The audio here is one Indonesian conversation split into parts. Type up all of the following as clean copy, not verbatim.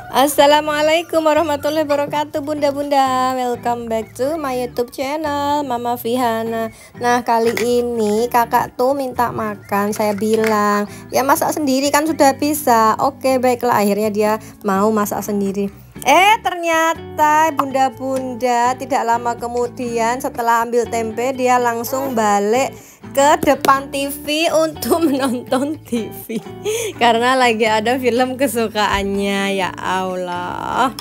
Assalamualaikum warahmatullahi wabarakatuh, bunda-bunda. Welcome back to my YouTube channel Mama Vihana. Nah, kali ini kakak tuh minta makan. Saya bilang ya masak sendiri kan sudah bisa. Oke, baiklah, akhirnya dia mau masak sendiri. Ternyata bunda-bunda tidak lama kemudian setelah ambil tempe dia langsung balik ke depan TV untuk menonton TV karena lagi ada film kesukaannya. Ya Allah,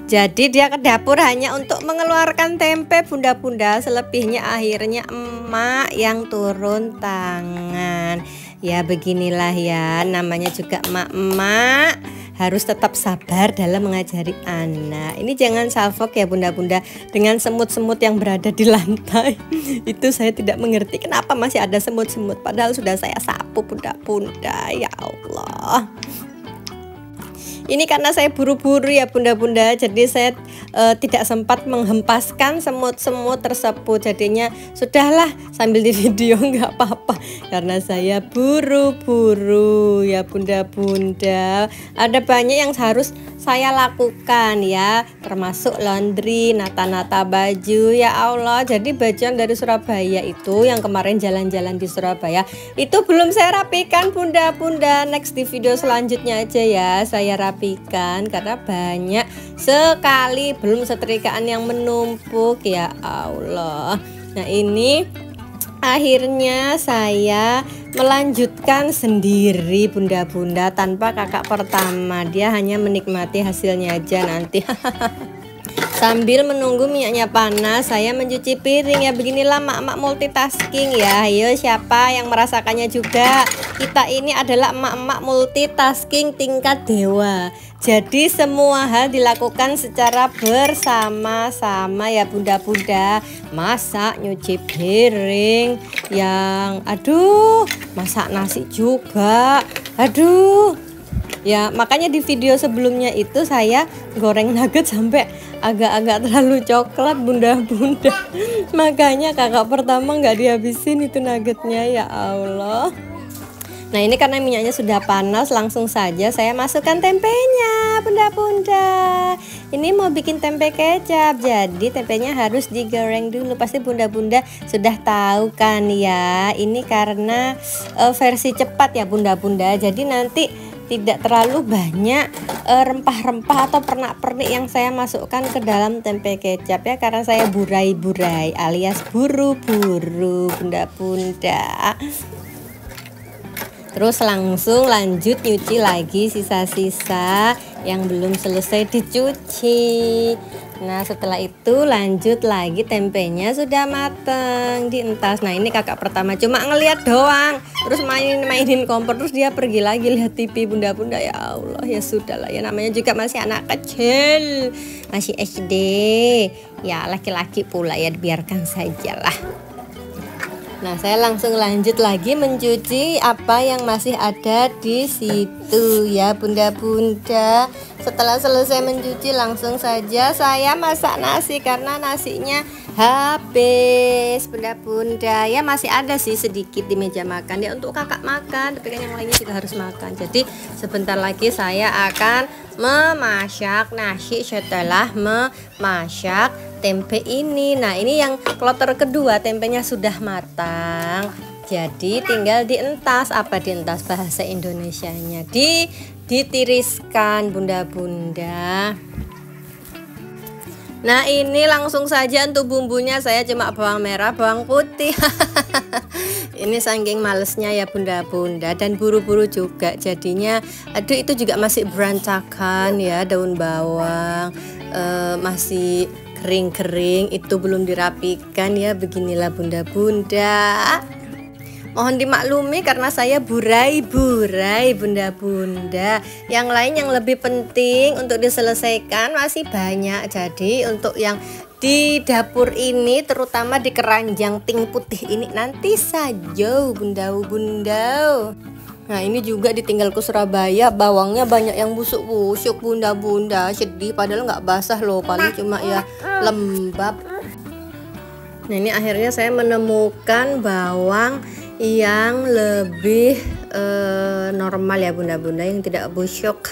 jadi dia ke dapur hanya untuk mengeluarkan tempe, bunda-bunda. Selebihnya akhirnya emak yang turun tangan. Ya beginilah ya, namanya juga emak-emak harus tetap sabar dalam mengajari anak. Ini jangan salfok ya bunda-bunda dengan semut-semut yang berada di lantai. Itu saya tidak mengerti kenapa masih ada semut-semut, padahal sudah saya sapu bunda-bunda. Ya Allah, ini karena saya buru-buru ya bunda-bunda, jadi saya tidak sempat menghempaskan semut-semut tersebut. Jadinya sudahlah, sambil di video nggak apa-apa karena saya buru-buru ya bunda-bunda. Ada banyak yang harus saya lakukan ya, termasuk laundry, nata-nata baju. Ya Allah, jadi bajuan dari Surabaya itu yang kemarin jalan-jalan di Surabaya itu belum saya rapikan bunda-bunda. Next di video selanjutnya aja ya saya rapikan karena banyak sekali belum setrikaan yang menumpuk. Ya Allah, nah ini akhirnya saya melanjutkan sendiri bunda-bunda tanpa kakak pertama. Dia hanya menikmati hasilnya aja nanti. Sambil menunggu minyaknya panas, saya mencuci piring. Ya beginilah mak-mak multitasking ya. Ayo, siapa yang merasakannya juga? Kita ini adalah emak-emak multitasking tingkat dewa. Jadi semua hal dilakukan secara bersama-sama ya bunda-bunda. Masak, nyuci piring, yang aduh, masak nasi juga. Aduh. Ya makanya di video sebelumnya itu saya goreng nugget sampai agak-agak terlalu coklat bunda-bunda. Makanya kakak pertama nggak dihabisin itu nuggetnya. Ya Allah. Nah ini karena minyaknya sudah panas, langsung saja saya masukkan tempenya bunda-bunda. Ini mau bikin tempe kecap, jadi tempenya harus digoreng dulu. Pasti bunda-bunda sudah tahu kan ya. Ini karena versi cepat ya bunda-bunda. Jadi nanti tidak terlalu banyak rempah-rempah atau pernak-pernik yang saya masukkan ke dalam tempe kecap ya, karena saya burai-burai alias buru-buru bunda-bunda. Terus langsung lanjut nyuci lagi sisa-sisa yang belum selesai dicuci. Nah setelah itu lanjut lagi, tempenya sudah mateng dientas. Nah ini kakak pertama cuma ngeliat doang, terus mainin kompor, terus dia pergi lagi lihat TV bunda-bunda. Ya Allah, ya sudahlah ya, namanya juga masih anak kecil, masih SD ya, laki-laki pula ya, dibiarkan sajalah. Nah saya langsung lanjut lagi mencuci apa yang masih ada di situ ya bunda-bunda. Setelah selesai mencuci langsung saja saya masak nasi karena nasinya habis bunda-bunda. Ya masih ada sih sedikit di meja makan ya untuk kakak makan, tapi kan yang lainnya juga harus makan. Jadi sebentar lagi saya akan memasak nasi setelah memasak tempe ini. Nah ini yang kloter kedua, tempenya sudah matang, jadi tinggal dientas. Apa dientas bahasa Indonesianya? Ditiriskan bunda-bunda. Nah ini langsung saja untuk bumbunya saya cuma bawang merah, bawang putih. Ini saking malesnya ya bunda-bunda dan buru-buru juga, jadinya aduh itu juga masih berantakan ya, daun bawang masih kering-kering, itu belum dirapikan ya. Beginilah bunda-bunda, mohon dimaklumi karena saya burai-burai bunda-bunda. Yang lain yang lebih penting untuk diselesaikan masih banyak. Jadi untuk yang di dapur ini, terutama di keranjang ting putih ini, nanti saja bunda-bunda. Nah ini juga ditinggal ke Surabaya, bawangnya banyak yang busuk-busuk bunda-bunda, sedih, padahal nggak basah loh, paling cuma ya lembab. Nah ini akhirnya saya menemukan bawang yang lebih normal ya bunda-bunda, yang tidak busuk.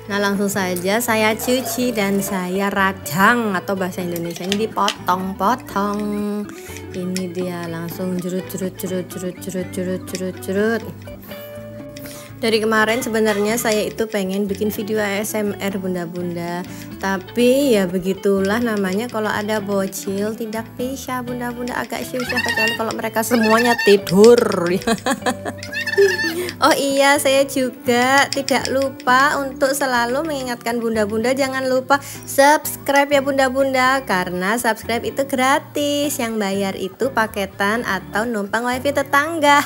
Nah, langsung saja saya cuci dan saya radang, atau bahasa Indonesia ini dipotong-potong. Ini dia langsung jerut. Dari kemarin sebenarnya saya itu pengen bikin video ASMR bunda-bunda, tapi ya begitulah namanya kalau ada bocil, tidak bisa bunda-bunda, agak susah kecuali kalau mereka semuanya tidur. Oh iya, saya juga tidak lupa untuk selalu mengingatkan bunda-bunda jangan lupa subscribe ya bunda-bunda, karena subscribe itu gratis, yang bayar itu paketan atau numpang wifi tetangga.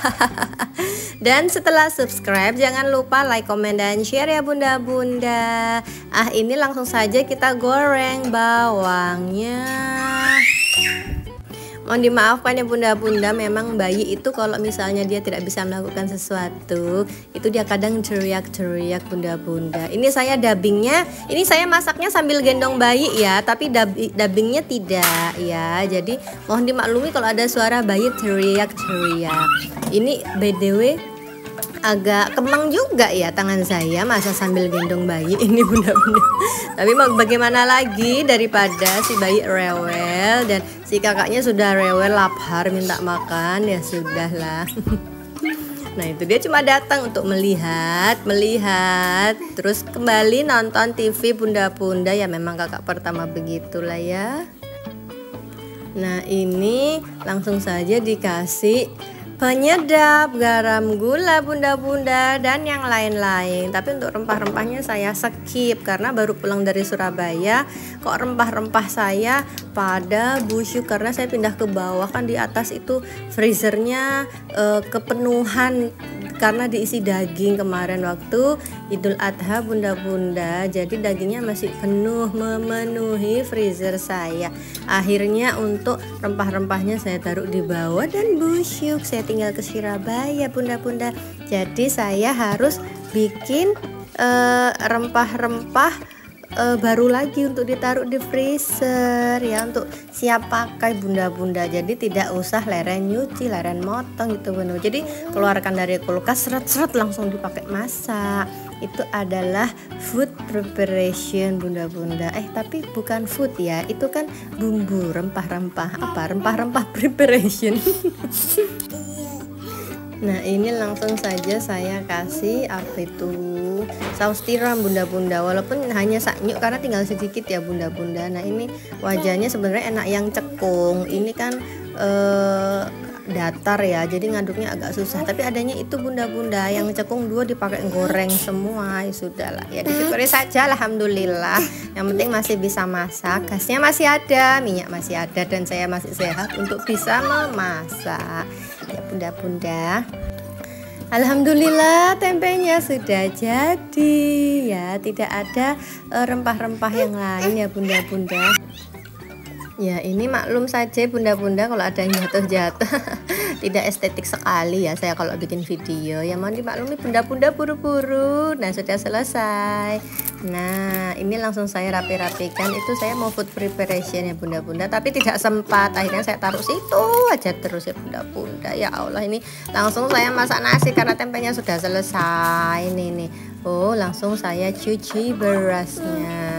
Dan setelah subscribe jangan lupa like, comment, dan share ya bunda-bunda. Ini langsung saja kita goreng bawangnya. Mohon dimaafkan ya bunda-bunda, memang bayi itu kalau misalnya dia tidak bisa melakukan sesuatu itu dia kadang teriak-teriak bunda-bunda. Ini saya dubbingnya, ini saya masaknya sambil gendong bayi ya, tapi dubbingnya tidak ya. Jadi mohon dimaklumi kalau ada suara bayi teriak-teriak. Ini BTW agak kemang juga ya tangan saya, masa sambil gendong bayi ini bunda-bunda. Tapi mau bagaimana lagi, daripada si bayi rewel dan si kakaknya sudah rewel lapar minta makan, ya sudahlah. Nah itu dia cuma datang untuk melihat, terus kembali nonton TV bunda-bunda, ya memang kakak pertama begitulah ya. Nah ini langsung saja dikasih penyedap, garam, gula bunda-bunda, dan yang lain-lain. Tapi untuk rempah-rempahnya saya skip karena baru pulang dari Surabaya. Kok rempah-rempah saya pada busuk karena saya pindah ke bawah, kan di atas itu freezernya kepenuhan karena diisi daging kemarin waktu Idul Adha bunda-bunda. Jadi dagingnya masih penuh, memenuhi freezer saya. Akhirnya untuk rempah-rempahnya saya taruh di bawah dan busuk. Saya tinggal ke Surabaya bunda-bunda. Jadi saya harus bikin rempah-rempah baru lagi untuk ditaruh di freezer ya, untuk siap pakai bunda-bunda. Jadi tidak usah leren nyuci, leren motong gitu bunda. Jadi keluarkan dari kulkas, seret-seret langsung dipakai masak. Itu adalah food preparation bunda-bunda. Tapi bukan food ya, itu kan bumbu rempah-rempah. Apa rempah-rempah preparation? Nah ini langsung saja saya kasih apa itu saus tiram bunda-bunda, walaupun hanya saknyuk karena tinggal sedikit ya bunda-bunda. Nah ini wajahnya sebenarnya enak yang cekung, ini kan datar ya, jadi ngaduknya agak susah. Tapi adanya itu bunda-bunda, yang cekung dua dipakai goreng semua, ya sudahlah ya, disyukuri saja alhamdulillah. Yang penting masih bisa masak, gasnya masih ada, minyak masih ada, dan saya masih sehat untuk bisa memasak ya bunda-bunda. Alhamdulillah tempenya sudah jadi ya, tidak ada rempah-rempah yang lain ya bunda-bunda. Ya ini maklum saja bunda-bunda kalau ada yang jatuh-jatuh. Tidak estetik sekali ya saya kalau bikin video, ya mohon dimaklumi bunda-bunda, buru-buru. Nah sudah selesai. Nah ini langsung saya rapi-rapikan. Itu saya mau food preparation ya bunda-bunda, tapi tidak sempat, akhirnya saya taruh situ aja terus ya bunda-bunda. Ya Allah, ini langsung saya masak nasi karena tempenya sudah selesai. Ini nih, oh langsung saya cuci berasnya.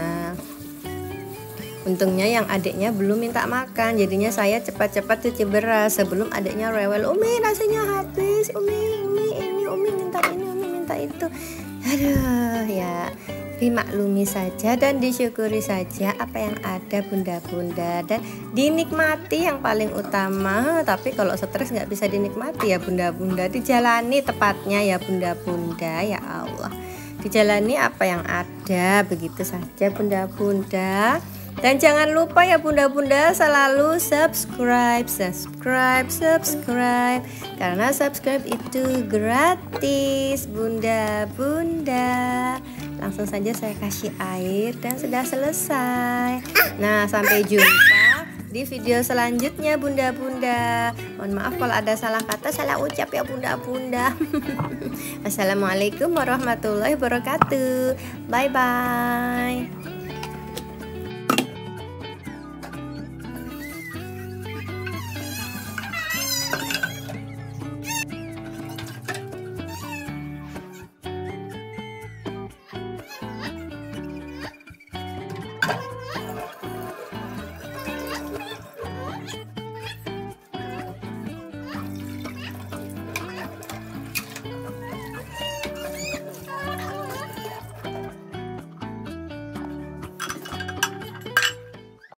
Untungnya yang adiknya belum minta makan, jadinya saya cepat-cepat cuci beras sebelum adiknya rewel. Umi nasinya habis, Umi ini, Umi minta ini, Umi minta itu. Aduh ya, dimaklumi saja dan disyukuri saja apa yang ada bunda-bunda, dan dinikmati yang paling utama. Tapi kalau stres nggak bisa dinikmati ya bunda-bunda, dijalani tepatnya ya bunda-bunda. Ya Allah, dijalani apa yang ada, begitu saja bunda-bunda. Dan jangan lupa ya bunda-bunda selalu subscribe, karena subscribe itu gratis bunda-bunda. Langsung saja saya kasih air dan sudah selesai. Nah sampai jumpa di video selanjutnya bunda-bunda. Mohon maaf kalau ada salah kata, salah ucap ya bunda-bunda. Assalamualaikum warahmatullahi wabarakatuh. Bye bye.